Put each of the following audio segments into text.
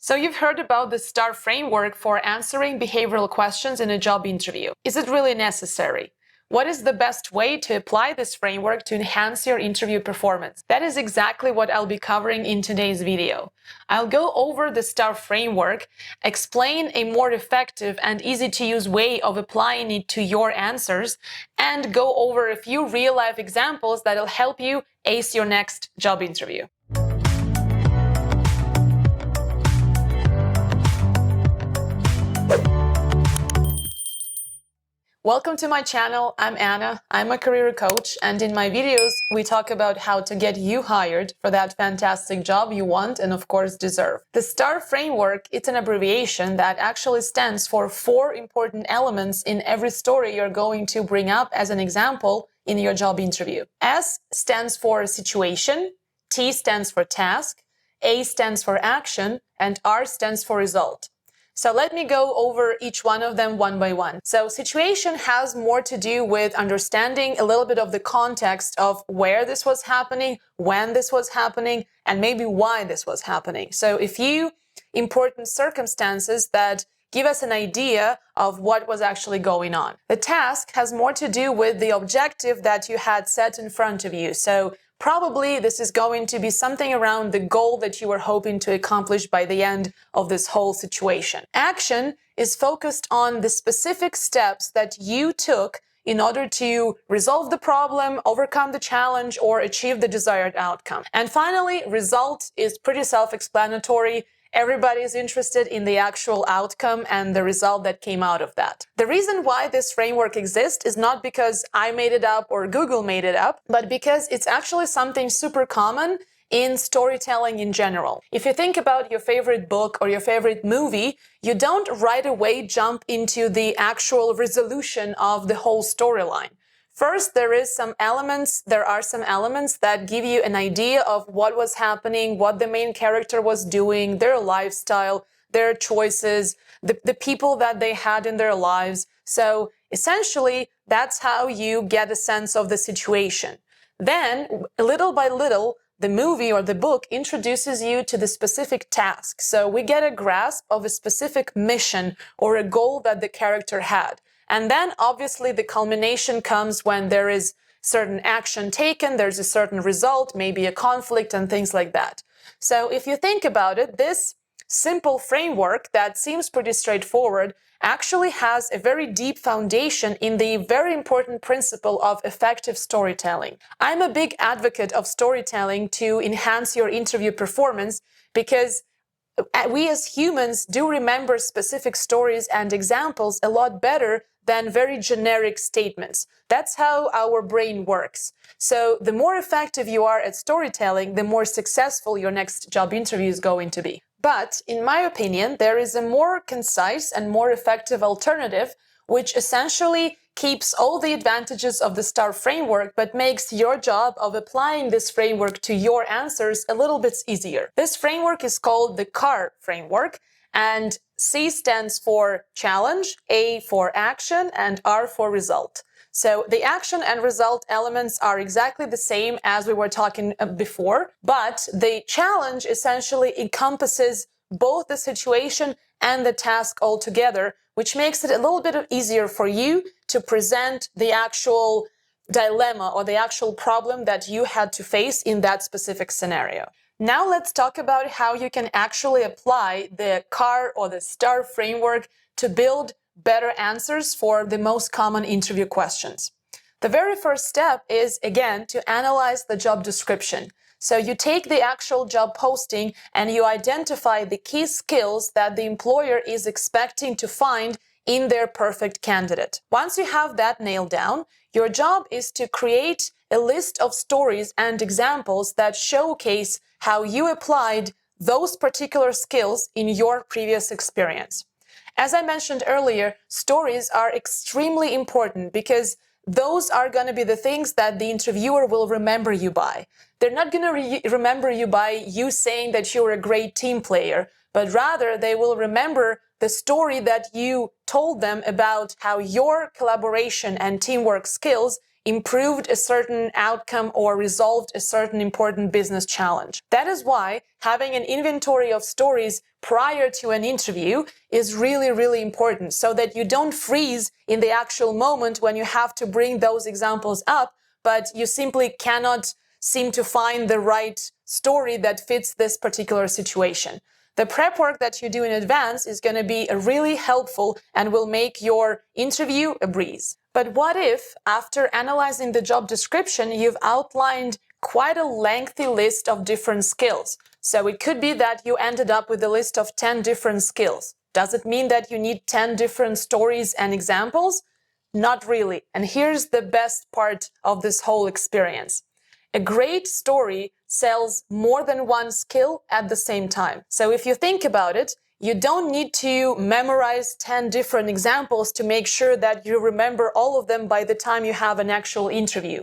So you've heard about the STAR framework for answering behavioral questions in a job interview. Is it really necessary? What is the best way to apply this framework to enhance your interview performance? That is exactly what I'll be covering in today's video. I'll go over the STAR framework, explain a more effective and easy-to-use way of applying it to your answers, and go over a few real-life examples that'll help you ace your next job interview. Welcome to my channel. I'm Anna. I'm a career coach, and in my videos, we talk about how to get you hired for that fantastic job you want and of course deserve. The STAR framework, it's an abbreviation that actually stands for 4 important elements in every story you're going to bring up as an example in your job interview. S stands for situation, T stands for task, A stands for action, and R stands for result. So let me go over each one of them one by one. So situation has more to do with understanding a little bit of the context of where this was happening, when this was happening, and maybe why this was happening. So a few important circumstances that give us an idea of what was actually going on. The task has more to do with the objective that you had set in front of you. So probably this is going to be something around the goal that you were hoping to accomplish by the end of this whole situation. Action is focused on the specific steps that you took in order to resolve the problem, overcome the challenge, or achieve the desired outcome. And finally, result is pretty self-explanatory. Everybody is interested in the actual outcome and the result that came out of that. The reason why this framework exists is not because I made it up or Google made it up, but because it's actually something super common in storytelling in general. If you think about your favorite book or your favorite movie, you don't right away jump into the actual resolution of the whole storyline. First, there are some elements that give you an idea of what was happening, what the main character was doing, their lifestyle, their choices, the people that they had in their lives. So essentially, that's how you get a sense of the situation. Then, little by little, the movie or the book introduces you to the specific task. So we get a grasp of a specific mission or a goal that the character had. And then obviously the culmination comes when there is certain action taken, there's a certain result, maybe a conflict and things like that. So if you think about it, this simple framework that seems pretty straightforward actually has a very deep foundation in the very important principle of effective storytelling. I'm a big advocate of storytelling to enhance your interview performance because we as humans do remember specific stories and examples a lot better than very generic statements. That's how our brain works. So the more effective you are at storytelling, the more successful your next job interview is going to be. But in my opinion, there is a more concise and more effective alternative, which essentially keeps all the advantages of the STAR framework, but makes your job of applying this framework to your answers a little bit easier. This framework is called the CAR framework, and C stands for challenge, A for action, and R for result. So the action and result elements are exactly the same as we were talking before, but the challenge essentially encompasses both the situation and the task altogether, which makes it a little bit easier for you to present the actual dilemma or the actual problem that you had to face in that specific scenario. Now let's talk about how you can actually apply the CAR or the STAR framework to build better answers for the most common interview questions. The very first step is, again, to analyze the job description. So you take the actual job posting and you identify the key skills that the employer is expecting to find in their perfect candidate. Once you have that nailed down, your job is to create a list of stories and examples that showcase how you applied those particular skills in your previous experience. As I mentioned earlier, stories are extremely important because those are going to be the things that the interviewer will remember you by. They're not going to remember you by you saying that you're a great team player, but rather they will remember the story that you told them about how your collaboration and teamwork skills improved a certain outcome or resolved a certain important business challenge. That is why having an inventory of stories prior to an interview is really, really important, so that you don't freeze in the actual moment when you have to bring those examples up, but you simply cannot seem to find the right story that fits this particular situation. The prep work that you do in advance is going to be really helpful and will make your interview a breeze. But what if, after analyzing the job description, you've outlined quite a lengthy list of different skills? So it could be that you ended up with a list of 10 different skills. Does it mean that you need 10 different stories and examples? Not really. And here's the best part of this whole experience. A great story sells more than one skill at the same time. So if you think about it, you don't need to memorize 10 different examples to make sure that you remember all of them by the time you have an actual interview.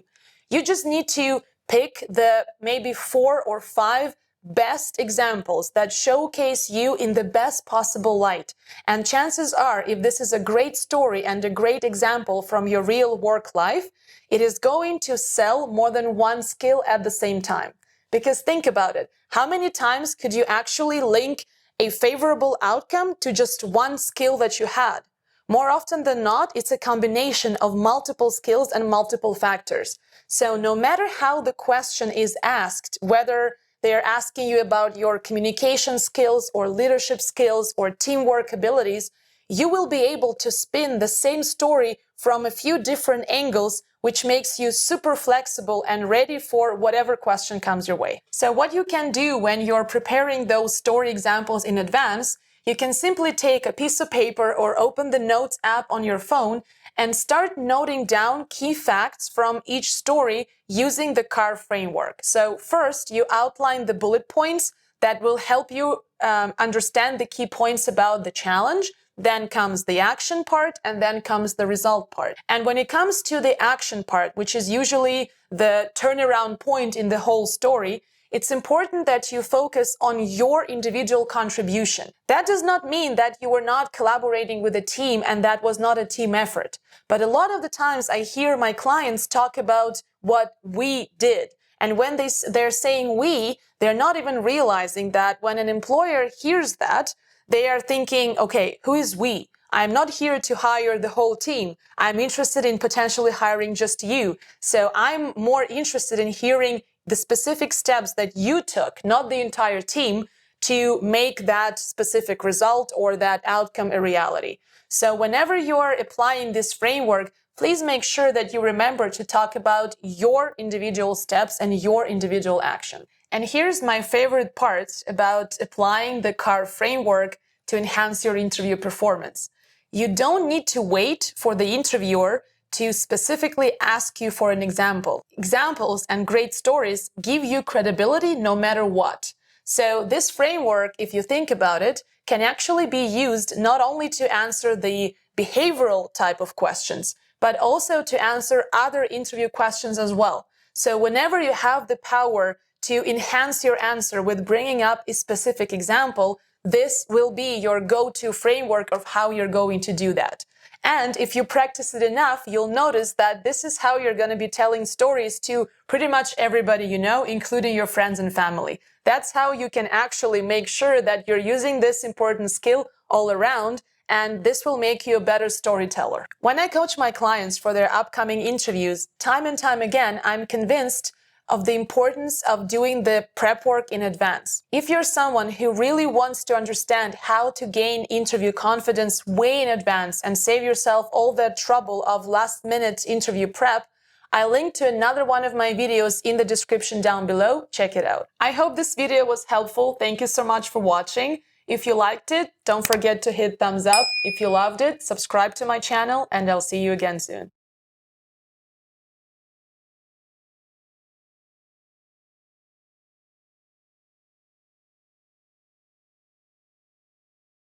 You just need to pick the maybe 4 or 5 best examples that showcase you in the best possible light. And chances are, if this is a great story and a great example from your real work life, it is going to sell more than one skill at the same time. Because think about it. How many times could you actually link a favorable outcome to just one skill that you had? More often than not, it's a combination of multiple skills and multiple factors. So no matter how the question is asked, whether they're asking you about your communication skills or leadership skills or teamwork abilities, you will be able to spin the same story from a few different angles, which makes you super flexible and ready for whatever question comes your way. So what you can do when you're preparing those story examples in advance, you can simply take a piece of paper or open the Notes app on your phone and start noting down key facts from each story using the CAR framework. So first, you outline the bullet points that will help you understand the key points about the challenge. Then comes the action part, and then comes the result part. And when it comes to the action part, which is usually the turnaround point in the whole story, it's important that you focus on your individual contribution. That does not mean that you were not collaborating with a team and that was not a team effort. But a lot of the times I hear my clients talk about what we did. And when they're saying we, they're not even realizing that when an employer hears that, they are thinking, okay, who is we? I'm not here to hire the whole team. I'm interested in potentially hiring just you. So I'm more interested in hearing the specific steps that you took, not the entire team, to make that specific result or that outcome a reality. So whenever you're applying this framework, please make sure that you remember to talk about your individual steps and your individual action. And here's my favorite part about applying the CAR framework to enhance your interview performance. You don't need to wait for the interviewer to specifically ask you for an example. Examples and great stories give you credibility no matter what. So this framework, if you think about it, can actually be used not only to answer the behavioral type of questions, but also to answer other interview questions as well. So whenever you have the power to enhance your answer with bringing up a specific example, this will be your go-to framework of how you're going to do that. And if you practice it enough, you'll notice that this is how you're going to be telling stories to pretty much everybody you know, including your friends and family. That's how you can actually make sure that you're using this important skill all around, and this will make you a better storyteller. When I coach my clients for their upcoming interviews, time and time again, I'm convinced of the importance of doing the prep work in advance. If you're someone who really wants to understand how to gain interview confidence way in advance and save yourself all the trouble of last-minute interview prep, I linked to another one of my videos in the description down below. Check it out. I hope this video was helpful. Thank you so much for watching. If you liked it, don't forget to hit thumbs up. If you loved it, subscribe to my channel, and I'll see you again soon.